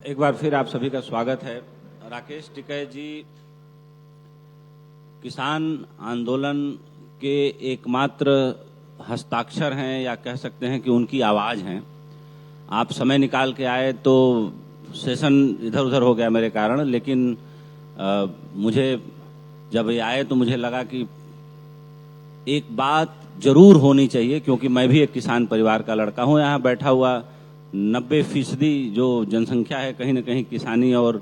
एक बार फिर आप सभी का स्वागत है। राकेश टिकैत जी किसान आंदोलन के एकमात्र हस्ताक्षर हैं या कह सकते हैं कि उनकी आवाज़ हैं। आप समय निकाल के आए तो सेशन इधर उधर हो गया मेरे कारण, लेकिन मुझे जब ये आए तो मुझे लगा कि एक बात जरूर होनी चाहिए, क्योंकि मैं भी एक किसान परिवार का लड़का हूँ। यहाँ बैठा हुआ 90% जो जनसंख्या है कहीं न कहीं किसानी और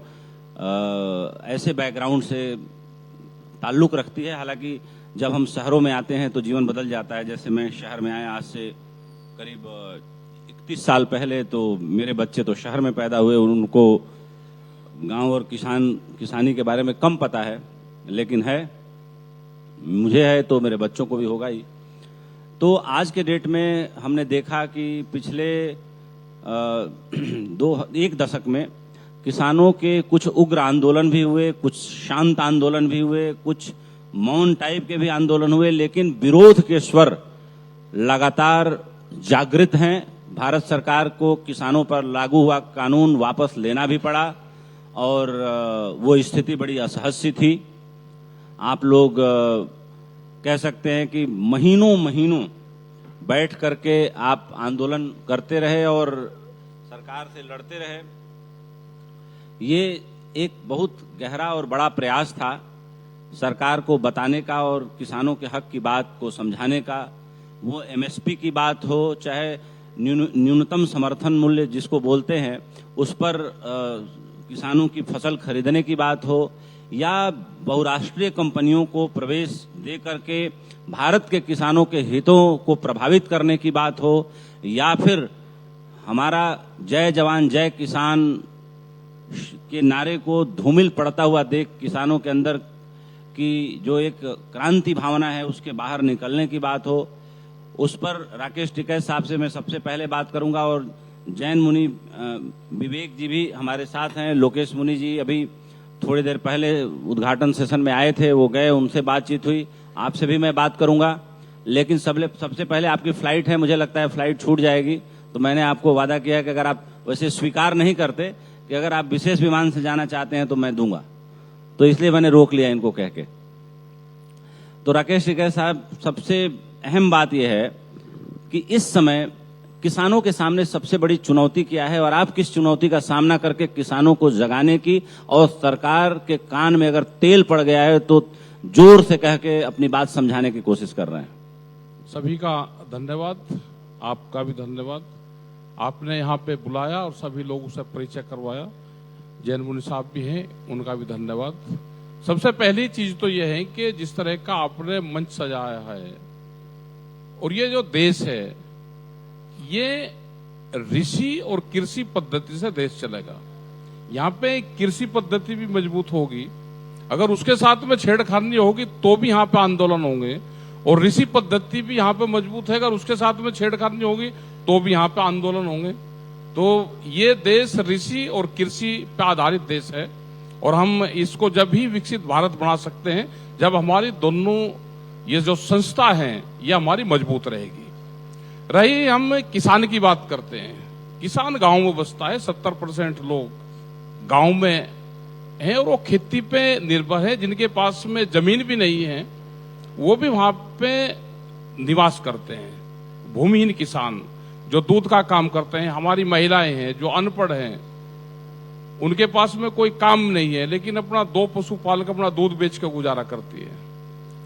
ऐसे बैकग्राउंड से ताल्लुक़ रखती है। हालांकि जब हम शहरों में आते हैं तो जीवन बदल जाता है। जैसे मैं शहर में आया आज से करीब 31 साल पहले, तो मेरे बच्चे तो शहर में पैदा हुए, उनको गांव और किसानी के बारे में कम पता है, लेकिन है, मुझे है तो मेरे बच्चों को भी होगा ही। तो आज के डेट में हमने देखा कि पिछले एक दशक में किसानों के कुछ उग्र आंदोलन भी हुए, कुछ शांत आंदोलन भी हुए, कुछ मौन टाइप के भी आंदोलन हुए, लेकिन विरोध के स्वर लगातार जागृत हैं। भारत सरकार को किसानों पर लागू हुआ कानून वापस लेना भी पड़ा और वो स्थिति बड़ी असहज थी। आप लोग कह सकते हैं कि महीनों महीनों बैठ करके आप आंदोलन करते रहे और सरकार से लड़ते रहे। ये एक बहुत गहरा और बड़ा प्रयास था सरकार को बताने का और किसानों के हक की बात को समझाने का। वो एमएसपी की बात हो, चाहे न्यूनतम समर्थन मूल्य जिसको बोलते हैं, उस पर किसानों की फसल खरीदने की बात हो, या बहुराष्ट्रीय कंपनियों को प्रवेश दे करके भारत के किसानों के हितों को प्रभावित करने की बात हो, या फिर हमारा जय जवान जय किसान के नारे को धूमिल पड़ता हुआ देख किसानों के अंदर की जो एक क्रांति भावना है उसके बाहर निकलने की बात हो, उस पर राकेश टिकैत साहब से मैं सबसे पहले बात करूंगा। और जैन मुनि विवेक जी भी हमारे साथ हैं। लोकेश मुनि जी अभी थोड़ी देर पहले उद्घाटन सेशन में आए थे, वो गए, उनसे बातचीत हुई। आपसे भी मैं बात करूंगा, लेकिन सबसे पहले आपकी फ्लाइट है, मुझे लगता है फ्लाइट छूट जाएगी, तो मैंने आपको वादा किया कि अगर आप वैसे स्वीकार नहीं करते कि अगर आप विशेष विमान से जाना चाहते हैं तो मैं दूंगा, तो इसलिए मैंने रोक लिया इनको कह के। तो राकेश टिकैत साहब, सबसे अहम बात यह है कि इस समय किसानों के सामने सबसे बड़ी चुनौती क्या है और आप किस चुनौती का सामना करके किसानों को जगाने की और सरकार के कान में अगर तेल पड़ गया है तो जोर से कह के अपनी बात समझाने की कोशिश कर रहे हैं। सभी का धन्यवाद, आपका भी धन्यवाद। आपने यहाँ पे बुलाया और सभी लोगों से परिचय करवाया। जैन मुनि साहब भी हैं, उनका भी धन्यवाद। सबसे पहली चीज तो यह है कि जिस तरह का आपने मंच सजाया है, और ये जो देश है ये ऋषि और कृषि पद्धति से देश चलेगा। यहाँ पे कृषि पद्धति भी मजबूत होगी, अगर उसके साथ में छेड़खानी होगी तो भी यहाँ पे आंदोलन होंगे, और ऋषि पद्धति भी यहाँ पे मजबूत है, अगर उसके साथ में छेड़खानी होगी तो भी यहाँ पे आंदोलन होंगे। तो ये देश ऋषि और कृषि पे आधारित देश है, और हम इसको जब ही विकसित भारत बना सकते हैं जब हमारी दोनों ये जो संस्था है ये हमारी मजबूत रहेगी। रही हम किसान की बात करते हैं, किसान गांव में बसता है, 70% लोग गांव में हैं और वो खेती पे निर्भर है। जिनके पास में जमीन भी नहीं है वो भी वहां पे निवास करते हैं। भूमिहीन किसान जो दूध का काम करते हैं, हमारी महिलाएं हैं जो अनपढ़ हैं, उनके पास में कोई काम नहीं है लेकिन अपना 2 पशु पाल कर अपना दूध बेच कर गुजारा करती है।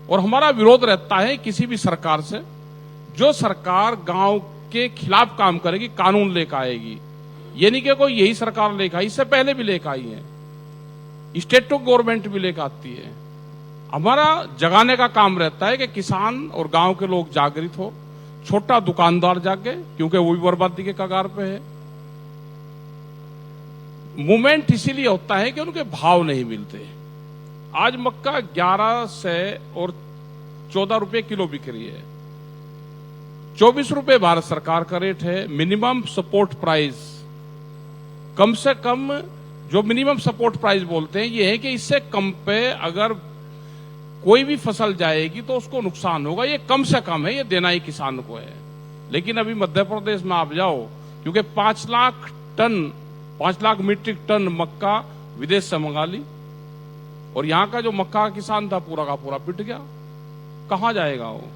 और हमारा विरोध रहता है किसी भी सरकार से जो सरकार गांव के खिलाफ काम करेगी, कानून लेकर आएगी। ये नहीं कि कोई यही सरकार लेकर आई, इससे पहले भी लेकर आई है, स्टेट गवर्नमेंट भी लेकर आती है। हमारा जगाने का काम रहता है कि किसान और गांव के लोग जागृत हो, छोटा दुकानदार जागे, क्योंकि वो भी बर्बादी के कगार पे है। मूवमेंट इसीलिए होता है कि उनके भाव नहीं मिलते। आज मक्का 11 से और 14 रुपए किलो बिक रही है, 24 रुपए भारत सरकार का रेट है। मिनिमम सपोर्ट प्राइस, कम से कम जो मिनिमम सपोर्ट प्राइस बोलते हैं ये है कि इससे कम पे अगर कोई भी फसल जाएगी तो उसको नुकसान होगा, ये कम से कम है, ये देना ही किसान को है। लेकिन अभी मध्य प्रदेश में आप जाओ, क्योंकि 5 lakh ton 5 lakh metric ton मक्का विदेश से मंगा ली, और यहां का जो मक्का का किसान था पूरा का पूरा पिट गया। कहां जाएगा वो?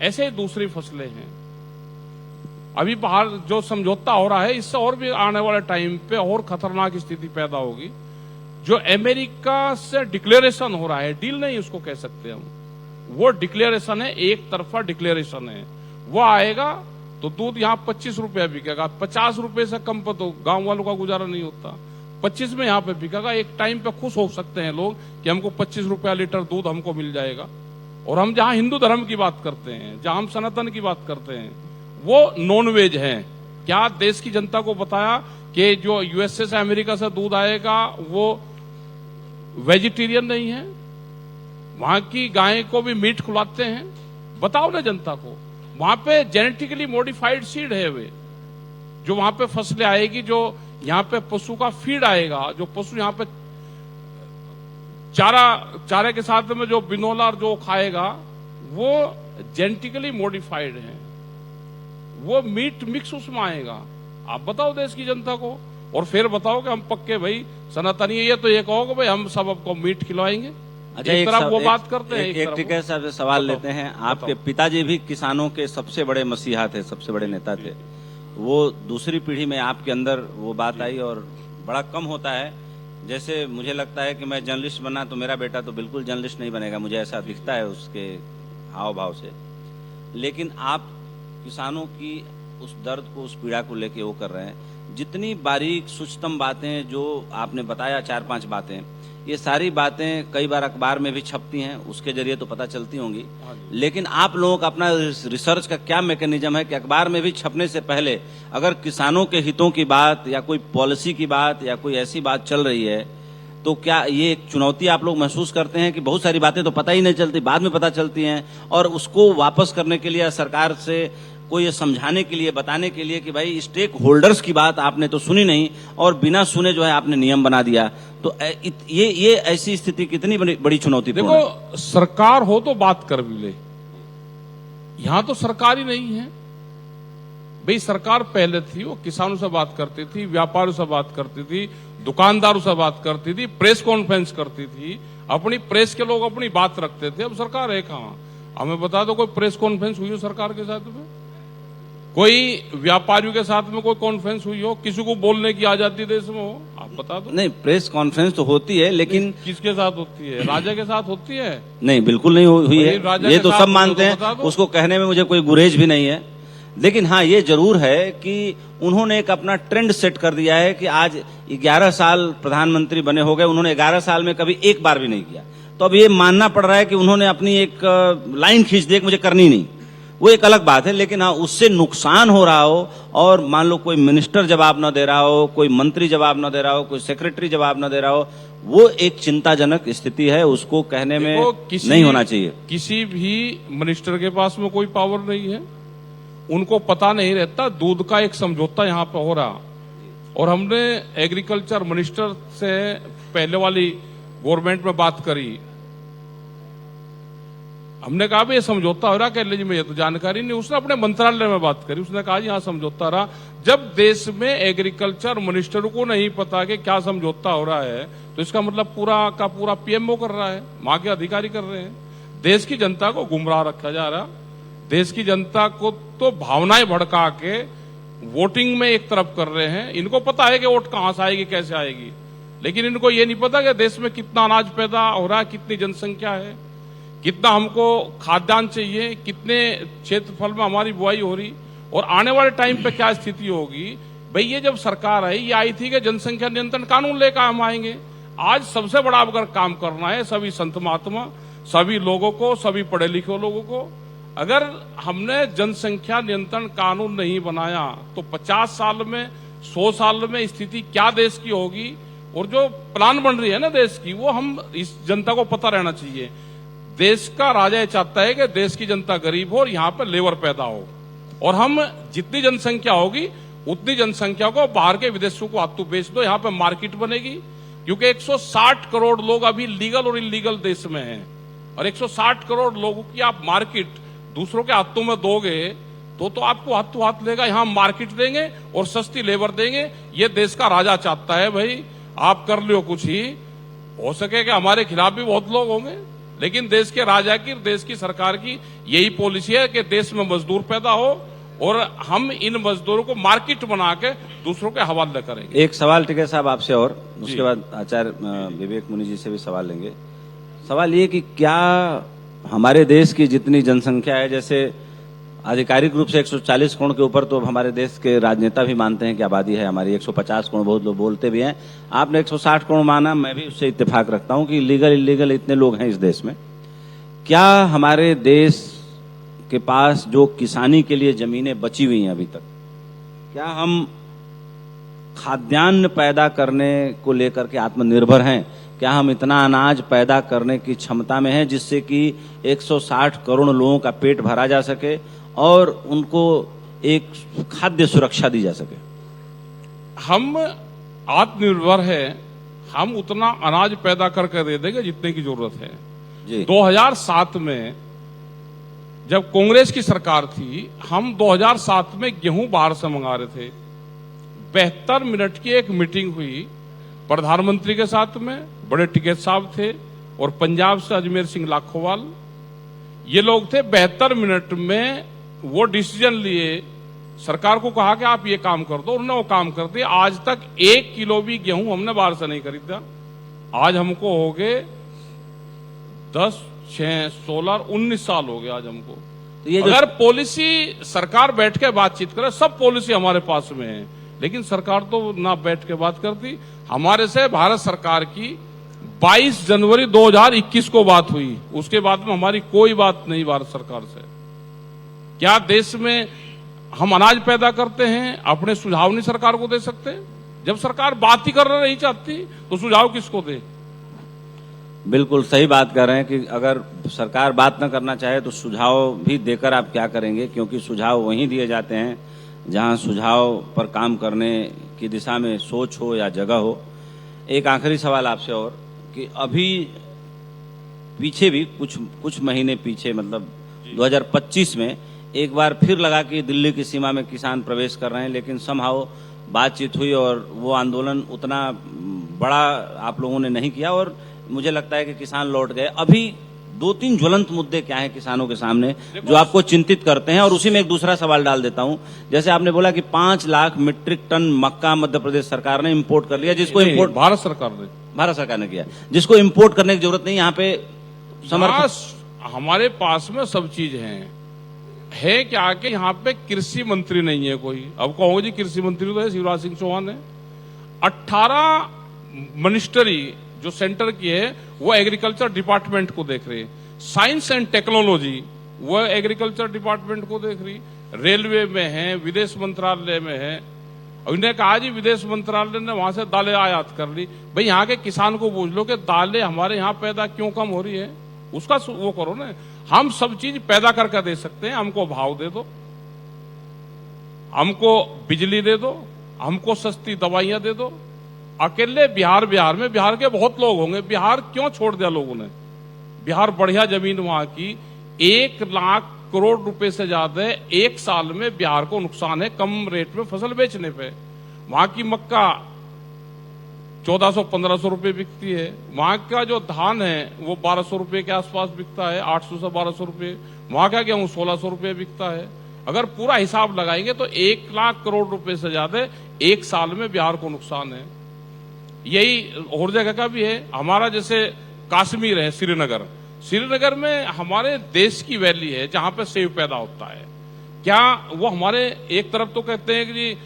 ऐसे ही दूसरी फसलें हैं। अभी बाहर जो समझौता हो रहा है, इससे और भी आने वाले टाइम पे और खतरनाक स्थिति पैदा होगी। जो अमेरिका से डिक्लेरेशन हो रहा है, डील नहीं उसको कह सकते हम, वो डिक्लेरेशन है, एक तरफा डिक्लेरेशन है। वो आएगा तो दूध यहां 25 रुपया बिकेगा, 50 रुपए से कम पर तो गांव वालों का गुजारा नहीं होता। 25 में यहां पे बिकेगा। एक टाइम पे खुश हो सकते हैं लोग कि हमको 25 रुपया लीटर दूध हमको मिल जाएगा। और हम जहां हिंदू धर्म की बात करते हैं, जहां हम सनातन की बात करते हैं, वो नॉन वेज है। क्या देश की जनता को बताया कि जो यूएसए से अमेरिका से दूध आएगा वो वेजिटेरियन नहीं है? वहां की गाय को भी मीट खिलाते हैं। बताओ ना जनता को। वहां पे जेनेटिकली मॉडिफाइड सीड है वे, जो वहां पे फसलें आएगी, जो यहां पे पशु का फीड आएगा, जो पशु यहां पे चारे के साथ में जो बिनोला और जो खाएगा वो जेनेटिकली मॉडिफाइड है। वो मीट मिक्स उसमें आएगा। आप बताओ देश की जनता को, और फिर बताओ कि हम पक्के भाई सनातनी है। ये तो ये कहोगे भाई हम सब आपको मीट खिलवाएंगे। अच्छा, एक तरफ वो बात करते हैं, एक टिकैत साहब से सवाल लेते हैं। आपके पिताजी भी किसानों के सबसे बड़े मसीहा थे, सबसे बड़े नेता थे। वो दूसरी पीढ़ी में आपके अंदर वो बात आई और बड़ा कम होता है। जैसे मुझे लगता है कि मैं जर्नलिस्ट बना तो मेरा बेटा तो बिल्कुल जर्नलिस्ट नहीं बनेगा, मुझे ऐसा दिखता है उसके हाव भाव से। लेकिन आप किसानों की उस दर्द को, उस पीड़ा को लेके वो कर रहे हैं। जितनी बारीक सूक्ष्म बातें जो आपने बताया, 4-5 बातें, ये सारी बातें कई बार अखबार में भी छपती हैं, उसके जरिए तो पता चलती होंगी। लेकिन आप लोगों का अपना रिसर्च का क्या मैकेनिज्म है कि अखबार में भी छपने से पहले अगर किसानों के हितों की बात या कोई पॉलिसी की बात या कोई ऐसी बात चल रही है, तो क्या ये एक चुनौती आप लोग महसूस करते हैं कि बहुत सारी बातें तो पता ही नहीं चलती, बाद में पता चलती हैं, और उसको वापस करने के लिए सरकार से कोई ये समझाने के लिए, बताने के लिए कि भाई स्टेक होल्डर्स की बात आपने तो सुनी नहीं और बिना सुने जो है आपने नियम बना दिया, तो ये ऐसी स्थिति कितनी बड़ी चुनौती? देखो, सरकार हो तो बात कर भी ले। यहां तो सरकार ही नहीं है भाई। सरकार पहले थी, वो किसानों से बात करती थी, व्यापारियों से बात करती थी, दुकानदारों से बात करती थी, प्रेस कॉन्फ्रेंस करती थी, अपनी प्रेस के लोग अपनी बात रखते थे। अब सरकार है कहां? हमें बता दो कोई प्रेस कॉन्फ्रेंस हुई हो सरकार के साथ में? कोई व्यापारियों के साथ में कोई कॉन्फ्रेंस हुई हो? किसी को बोलने की आजादी देश में हो? आप बता दो। नहीं, प्रेस कॉन्फ्रेंस तो होती है, लेकिन किसके साथ होती है? राजा के साथ होती है? नहीं, बिल्कुल नहीं हुई है। ये तो सब मानते हैं, उसको कहने में मुझे कोई गुरेज भी नहीं है। लेकिन हाँ, ये जरूर है कि उन्होंने एक अपना ट्रेंड सेट कर दिया है कि आज 11 साल प्रधानमंत्री बने हो गए, उन्होंने 11 साल में कभी एक बार भी नहीं किया। तो अब ये मानना पड़ रहा है कि उन्होंने अपनी एक लाइन खींच दी, मुझे करनी नहीं। वो एक अलग बात है। लेकिन हाँ, उससे नुकसान हो रहा हो और मान लो कोई मिनिस्टर जवाब न दे रहा हो, कोई मंत्री जवाब न दे रहा हो, कोई सेक्रेटरी जवाब न दे रहा हो, वो एक चिंताजनक स्थिति है। उसको कहने में नहीं होना चाहिए। किसी भी मिनिस्टर के पास में कोई पावर नहीं है। उनको पता नहीं रहता दूध का एक समझौता यहां पर हो रहा। और हमने एग्रीकल्चर मिनिस्टर से पहले वाली गवर्नमेंट में बात करी। हमने कहा भाई ये समझौता हो रहा, कह लीजिए मुझे तो जानकारी नहीं। उसने अपने मंत्रालय में बात करी, उसने कहा यहाँ समझौता रहा। जब देश में एग्रीकल्चर मिनिस्टर को नहीं पता कि क्या समझौता हो रहा है, तो इसका मतलब पूरा का पूरा पीएमओ कर रहा है, वहां के अधिकारी कर रहे हैं। देश की जनता को गुमराह रखा जा रहा। देश की जनता को तो भावनाएं भड़का के वोटिंग में एक तरफ कर रहे हैं। इनको पता है कि वोट कहां से आएगी, कैसे आएगी, लेकिन इनको ये नहीं पता कि देश में कितना अनाज पैदा हो रहा है, कितनी जनसंख्या है, कितना हमको खाद्यान्न चाहिए, कितने क्षेत्रफल में हमारी बुआई हो रही, और आने वाले टाइम पे क्या स्थिति होगी। भाई ये जब सरकार आई, ये आई थी कि जनसंख्या नियंत्रण कानून लेकर हम आएंगे। आज सबसे बड़ा अगर काम करना है सभी संत महात्मा, सभी लोगों को, सभी पढ़े लिखे लोगों को, अगर हमने जनसंख्या नियंत्रण कानून नहीं बनाया तो 50 साल में, 100 साल में स्थिति क्या देश की होगी। और जो प्लान बन रही है ना देश की, वो हम इस जनता को पता रहना चाहिए। देश का राजा ये चाहता है कि देश की जनता गरीब हो और यहाँ पर लेबर पैदा हो, और हम जितनी जनसंख्या होगी उतनी जनसंख्या को बाहर के विदेशों को हाथों बेच दो, यहाँ पे मार्केट बनेगी। क्योंकि 160 करोड़ लोग अभी लीगल और इलीगल देश में हैं, और 160 करोड़ लोगों की आप मार्केट दूसरों के हाथों में दोगे तो आपको हाथों हाथ लेगा, यहां मार्केट देंगे और सस्ती लेबर देंगे। ये देश का राजा चाहता है भाई, आप कर लियो कुछ ही, हो सके कि हमारे खिलाफ भी बहुत लोग होंगे, लेकिन देश के राजा की, देश की सरकार की यही पॉलिसी है कि देश में मजदूर पैदा हो और हम इन मजदूरों को मार्केट बना के दूसरों के हवाले करेंगे। एक सवाल टिकैत साहब आपसे, और उसके बाद आचार्य विवेक मुनि जी से भी सवाल लेंगे। सवाल ये कि क्या हमारे देश की जितनी जनसंख्या है, जैसे आधिकारिक रूप से 140 करोड़ के ऊपर तो हमारे देश के राजनेता भी मानते हैं कि आबादी है हमारी 150 करोड़, बहुत लोग बोलते भी हैं। आपने 160 करोड़ माना, मैं भी उससे इत्तेफाक रखता हूं कि लीगल इलीगल इतने लोग हैं इस देश में। क्या हमारे देश के पास जो किसानी के लिए जमीनें बची हुई हैं अभी तक, क्या हम खाद्यान्न पैदा करने को लेकर के आत्मनिर्भर हैं? क्या हम इतना अनाज पैदा करने की क्षमता में हैं जिससे कि 160 करोड़ लोगों का पेट भरा जा सके और उनको एक खाद्य सुरक्षा दी जा सके? हम आत्मनिर्भर है, हम उतना अनाज पैदा करके दे देंगे जितने की जरूरत है जी। 2007 में जब कांग्रेस की सरकार थी, हम 2007 में गेहूं बाहर से मंगा रहे थे। 72 मिनट की एक मीटिंग हुई प्रधानमंत्री के साथ में, बड़े टिकैत साहब थे और पंजाब से अजमेर सिंह लाखोवाल, ये लोग थे। 72 मिनट में वो डिसीजन लिए, सरकार को कहा कि आप ये काम कर दो, उन्होंने वो काम कर दिया। आज तक 1 किलो भी गेहूं हमने बाहर से नहीं खरीदा। आज हमको हो गए 10, 6, 16, 19 साल हो गए आज हमको। तो ये अगर पॉलिसी सरकार बैठ के बातचीत करे, सब पॉलिसी हमारे पास में है, लेकिन सरकार तो ना बैठ के बात करती। हमारे से भारत सरकार की 22 जनवरी 2021 को बात हुई, उसके बाद में हमारी कोई बात नहीं भारत सरकार से। क्या देश में हम अनाज पैदा करते हैं, अपने सुझाव नहीं सरकार को दे सकते? जब सरकार बात ही करना नहीं चाहती तो सुझाव किसको दे? बिल्कुल सही बात कर रहे हैं कि अगर सरकार बात न करना चाहे तो सुझाव भी देकर आप क्या करेंगे, क्योंकि सुझाव वहीं दिए जाते हैं जहां सुझाव पर काम करने की दिशा में सोच हो या जगह हो। एक आखिरी सवाल आपसे, और कि अभी पीछे भी कुछ महीने पीछे, मतलब 2025 में एक बार फिर लगा कि दिल्ली की सीमा में किसान प्रवेश कर रहे हैं, लेकिन समहाउ बातचीत हुई और वो आंदोलन उतना बड़ा आप लोगों ने नहीं किया और मुझे लगता है कि किसान लौट गए। अभी 2-3 ज्वलंत मुद्दे क्या हैं किसानों के सामने जो आपको चिंतित करते हैं? और उसी में एक दूसरा सवाल डाल देता हूं, जैसे आपने बोला कि 5 लाख मीट्रिक टन मक्का मध्य प्रदेश सरकार ने इंपोर्ट कर लिया, जिसको इंपोर्ट भारत सरकार ने किया, जिसको इंपोर्ट करने की जरूरत नहीं। यहाँ पे हमारे पास में सब चीज है क्या कि यहाँ पे कृषि मंत्री नहीं है कोई। अब कहोगे जी कृषि मंत्री तो है, शिवराज सिंह चौहान है। 18 मिनिस्ट्री जो सेंटर की है वो एग्रीकल्चर डिपार्टमेंट को देख रही है। साइंस एंड टेक्नोलॉजी वो एग्रीकल्चर डिपार्टमेंट को देख रही। रेलवे में है, विदेश मंत्रालय में है। उन्होंने कहा जी विदेश मंत्रालय ने वहां से दालें आयात कर ली। भाई यहाँ के किसान को पूछ लो कि दालें हमारे यहाँ पैदा क्यों कम हो रही है, उसका वो करो ना। हम सब चीज पैदा करके दे सकते हैं, हमको भाव दे दो, हमको बिजली दे दो, हमको सस्ती दवाइयां दे दो। अकेले बिहार में बिहार के बहुत लोग होंगे, बिहार क्यों छोड़ दिया लोगों ने? बिहार बढ़िया जमीन वहां की, 1 लाख करोड़ रुपए से ज्यादा एक साल में बिहार को नुकसान है कम रेट में फसल बेचने पे। वहां की मक्का 1400-1500 रुपए बिकती है, वहां का जो धान है वो 1200 रुपए के आसपास बिकता है, 800 से 1200 रुपए। वहां का गेहूं 1600 रुपए बिकता है। अगर पूरा हिसाब लगाएंगे तो 1 लाख करोड़ रुपए से ज्यादा एक साल में बिहार को नुकसान है। यही और जगह का भी है। हमारा जैसे कश्मीर है, श्रीनगर में हमारे देश की वैली है जहां पे सेब पैदा होता है। क्या वो हमारे एक तरफ तो कहते हैं कि जी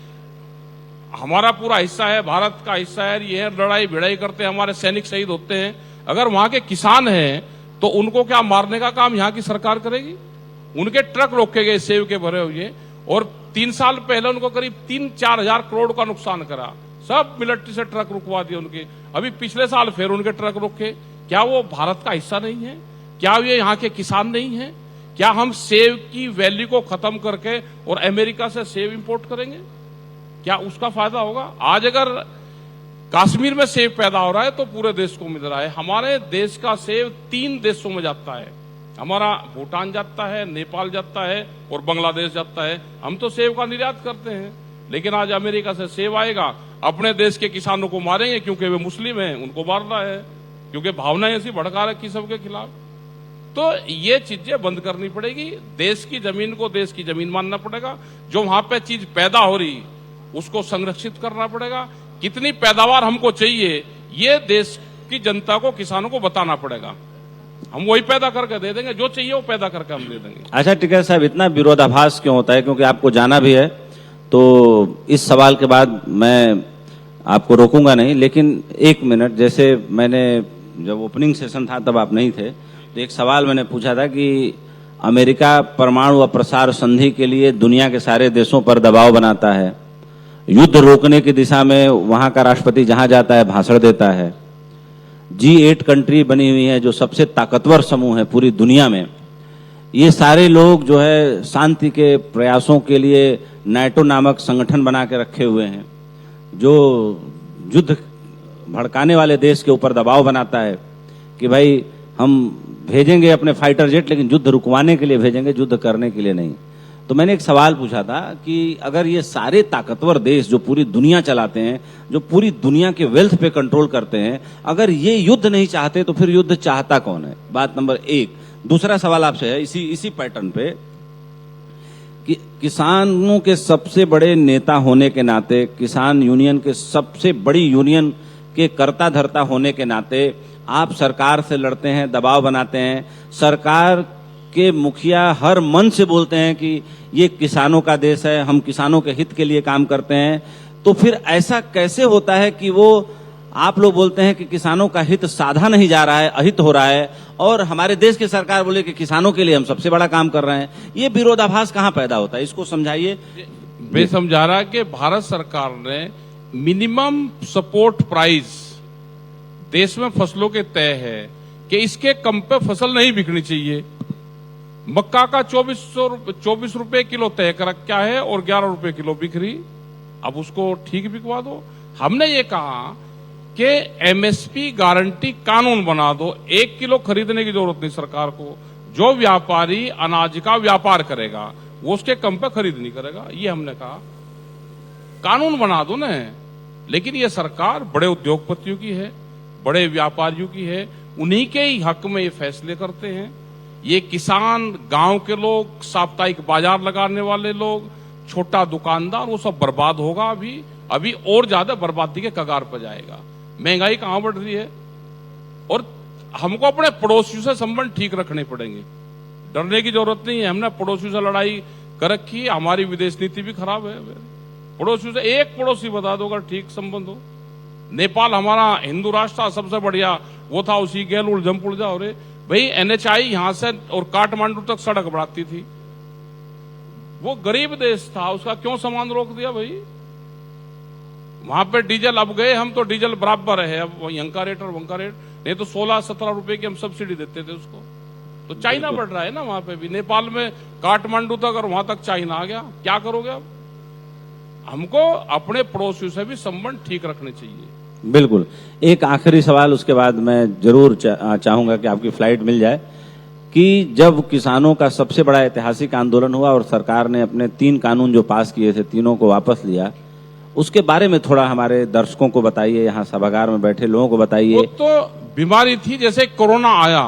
हमारा पूरा हिस्सा है, भारत का हिस्सा है, ये है, लड़ाई भिड़ाई करते हैं, हमारे सैनिक शहीद होते हैं। अगर वहां के किसान हैं तो उनको क्या मारने का काम यहाँ की सरकार करेगी? उनके ट्रक रोके गए सेब के भरे हुए, और 3 साल पहले उनको करीब 3-4 हजार करोड़ का नुकसान करा। सब मिलिट्री से ट्रक रुकवा दिए उनके। अभी पिछले साल फिर उनके ट्रक रुके। क्या वो भारत का हिस्सा नहीं है? क्या ये यहाँ के किसान नहीं है? क्या हम सेब की वैल्यू को खत्म करके और अमेरिका से सेब इंपोर्ट करेंगे? क्या उसका फायदा होगा? आज अगर कश्मीर में सेब पैदा हो रहा है तो पूरे देश को मिल रहा है। हमारे देश का सेब 3 देशों में जाता है, हमारा भूटान जाता है, नेपाल जाता है और बांग्लादेश जाता है। हम तो सेब का निर्यात करते हैं, लेकिन आज अमेरिका से सेब आएगा, अपने देश के किसानों को मारेंगे क्योंकि वे मुस्लिम हैं, उनको मारना है, क्योंकि भावनाएं ऐसी भड़का रखी सबके खिलाफ। तो ये चीजें बंद करनी पड़ेगी। देश की जमीन को देश की जमीन मानना पड़ेगा। जो वहां पे चीज पैदा हो रही उसको संरक्षित करना पड़ेगा। कितनी पैदावार हमको चाहिए ये देश की जनता को, किसानों को बताना पड़ेगा। हम वही पैदा करके दे देंगे, जो चाहिए वो पैदा करके हम दे देंगे। अच्छा टिकैत साहब, इतना विरोधाभास क्यों होता है? क्योंकि आपको जाना भी है, तो इस सवाल के बाद मैं आपको रोकूंगा नहीं, लेकिन एक मिनट, जैसे मैंने जब ओपनिंग सेशन था तब आप नहीं थे, तो एक सवाल मैंने पूछा था कि अमेरिका परमाणु अप्रसार संधि के लिए दुनिया के सारे देशों पर दबाव बनाता है, युद्ध रोकने की दिशा में वहां का राष्ट्रपति जहां जाता है भाषण देता है, G8 कंट्री बनी हुई है जो सबसे ताकतवर समूह है पूरी दुनिया में, ये सारे लोग जो है शांति के प्रयासों के लिए नाटो नामक संगठन बना के रखे हुए हैं, जो युद्ध भड़काने वाले देश के ऊपर दबाव बनाता है कि भाई हम भेजेंगे अपने फाइटर जेट, लेकिन युद्ध रुकवाने के लिए भेजेंगे, युद्ध करने के लिए नहीं। तो मैंने एक सवाल पूछा था कि अगर ये सारे ताकतवर देश जो पूरी दुनिया चलाते हैं, जो पूरी दुनिया के वेल्थ पे कंट्रोल करते हैं, अगर ये युद्ध नहीं चाहते तो फिर युद्ध चाहता कौन है? बात नंबर एक। दूसरा सवाल आपसे है इसी पैटर्न पे कि किसानों के सबसे बड़े नेता होने के नाते, किसान यूनियन के सबसे बड़ी यूनियन के कर्ता धर्ता होने के नाते आप सरकार से लड़ते हैं, दबाव बनाते हैं, सरकार के मुखिया हर मन से बोलते हैं कि ये किसानों का देश है, हम किसानों के हित के लिए काम करते हैं, तो फिर ऐसा कैसे होता है कि वो आप लोग बोलते हैं कि किसानों का हित साधा नहीं जा रहा है, अहित हो रहा है, और हमारे देश की सरकार बोले कि किसानों के लिए हम सबसे बड़ा काम कर रहे हैं? ये विरोधाभास कहाँ पैदा होता है, इसको समझाइए। मैं समझा रहा कि भारत सरकार ने मिनिमम सपोर्ट प्राइस देश में फसलों के तय है कि इसके कम पे फसल नहीं बिकनी चाहिए। मक्का का 24 रुपए किलो तय कर रखा है और 11 रुपए किलो बिक रही। अब उसको ठीक बिकवा दो। हमने ये कहा कि एमएसपी गारंटी कानून बना दो। 1 किलो खरीदने की जरूरत नहीं सरकार को। जो व्यापारी अनाज का व्यापार करेगा वो उसके कम पे खरीद नहीं करेगा, ये हमने कहा। कानून बना दो ना। लेकिन ये सरकार बड़े उद्योगपतियों की है, बड़े व्यापारियों की है, उन्हीं के ही हक में ये फैसले करते हैं। ये किसान, गांव के लोग, साप्ताहिक बाजार लगाने वाले लोग, छोटा दुकानदार, वो सब बर्बाद होगा। अभी और ज्यादा बर्बादी के कगार पर जाएगा। महंगाई कहां बढ़ रही है, और हमको अपने पड़ोसियों से संबंध ठीक रखने पड़ेंगे। डरने की जरूरत नहीं है। हमने पड़ोसियों से लड़ाई कर रखी है, हमारी विदेश नीति भी खराब है। पड़ोसियों से एक पड़ोसी बता दो अगर ठीक संबंध हो। नेपाल हमारा हिंदू राष्ट्र था, सबसे बढ़िया वो था, उसी गेल उलझम पुलझा हो रहे। भाई NHI यहां से और काठमांडू तक सड़क बढ़ाती थी। वो गरीब देश था, उसका क्यों सामान रोक दिया भाई? वहां पे डीजल, अब गए हम तो डीजल बराबर है, अब यंका रेट और वंका रेट, नहीं तो 16-17 रुपए की हम सब्सिडी देते थे उसको। तो चाइना बढ़ रहा है ना वहां पे भी, नेपाल में काठमांडू तक, और वहां तक चाइना आ गया। क्या करोगे अब? हमको अपने पड़ोसियों से भी संबंध ठीक रखने चाहिए। बिल्कुल। एक आखिरी सवाल, उसके बाद मैं जरूर चाहूंगा कि आपकी फ्लाइट मिल जाए, कि जब किसानों का सबसे बड़ा ऐतिहासिक आंदोलन हुआ और सरकार ने अपने 3 कानून जो पास किए थे, तीनों को वापस लिया, उसके बारे में थोड़ा हमारे दर्शकों को बताइए, यहाँ सभागार में बैठे लोगों को बताइए। वो तो बीमारी थी, जैसे कोरोना आया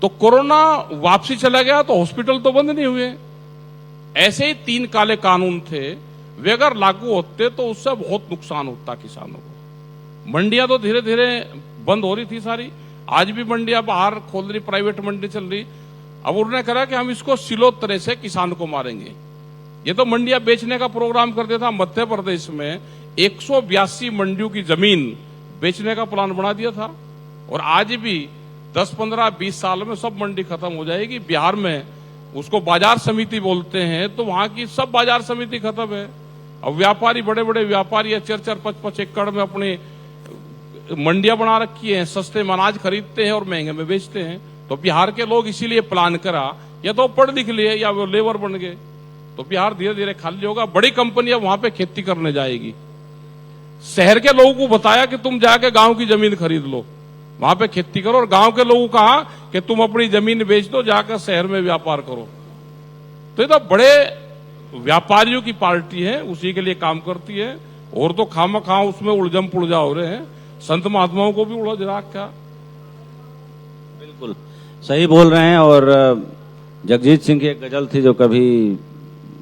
तो कोरोना वापसी चला गया तो हॉस्पिटल तो बंद नहीं हुए। ऐसे ही 3 काले कानून थे, वे अगर लागू होते तो उससे बहुत नुकसान होता किसानों को। मंडियां तो धीरे धीरे बंद हो रही थी सारी, आज भी मंडियां बाहर खोल रही, प्राइवेट मंडी चल रही। अब उन्होंने कहा कि हम इसको सिलोत्तरे से किसान को मारेंगे। ये तो मंडियां बेचने का प्रोग्राम करते था। मध्य प्रदेश में 182 मंडियों की जमीन बेचने का प्लान बना दिया था, और आज भी 10, 15, 20 साल में सब मंडी खत्म हो जाएगी। बिहार में उसको बाजार समिति बोलते हैं, तो वहां की सब बाजार समिति खत्म है। अब व्यापारी, बड़े बड़े व्यापारी 4-4, 5-5 एकड़ में अपने मंडियां बना रखी हैं, सस्ते में अनाज खरीदते हैं और महंगे में बेचते हैं। तो बिहार के लोग इसीलिए प्लान करा, या तो पढ़ लिख लिए या वो लेबर बन गए, तो बिहार धीरे धीरे खाली होगा। बड़ी कंपनियां वहां पे खेती करने जाएगी। शहर के लोगों को बताया कि तुम जाके गांव की जमीन खरीद लो, वहां पे खेती करो, और गांव के लोगों को कहा कि तुम अपनी जमीन बेच दो, जाकर शहर में व्यापार करो। तो ये तो बड़े व्यापारियों की पार्टी है, उसी के लिए काम करती है। और तो खामखा उसमें उलझम पुलझा हो रहे हैं, संत महात्माओं को भी उलझ रखा। बिल्कुल सही बोल रहे हैं। और जगजीत सिंह की एक गजल थी जो कभी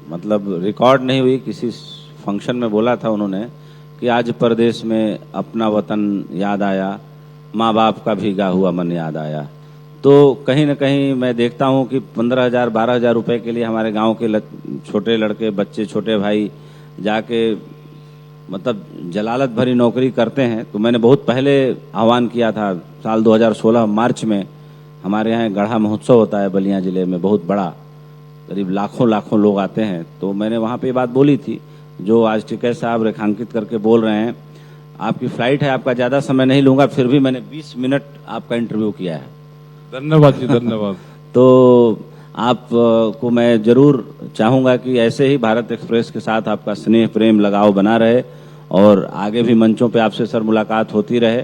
मतलब रिकॉर्ड नहीं हुई, किसी फंक्शन में बोला था उन्होंने कि आज परदेश में अपना वतन याद आया, माँ बाप का भीगा हुआ मन याद आया। तो कहीं ना कहीं मैं देखता हूँ कि 15,000 12,000 रुपए के लिए हमारे गांव के छोटे लड़के बच्चे, छोटे भाई जाके मतलब जलालत भरी नौकरी करते हैं। तो मैंने बहुत पहले आह्वान किया था, साल 2016 मार्च में हमारे यहाँ गढ़ा महोत्सव होता है बलिया जिले में, बहुत बड़ा, करीब लाखों लोग आते हैं। तो मैंने वहाँ पे बात बोली थी जो आज टिकैत साहब रेखांकित करके बोल रहे हैं। आपकी फ्लाइट है, आपका ज़्यादा समय नहीं लूँगा, फिर भी मैंने 20 मिनट आपका इंटरव्यू किया है। धन्यवाद जी, धन्यवाद। तो आप को मैं जरूर चाहूँगा कि ऐसे ही भारत एक्सप्रेस के साथ आपका स्नेह प्रेम लगाव बना रहे और आगे भी मंचों पे आपसे सर मुलाकात होती रहे।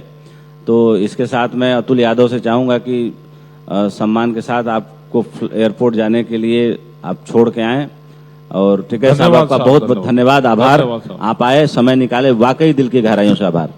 तो इसके साथ मैं अतुल यादव से चाहूँगा कि सम्मान के साथ आपको एयरपोर्ट जाने के लिए आप छोड़ के आएँ। और टिकैत साहब आपका बहुत बहुत धन्यवाद, आभार। आप आए, समय निकाले, वाकई दिल की गहराइयों से आभार।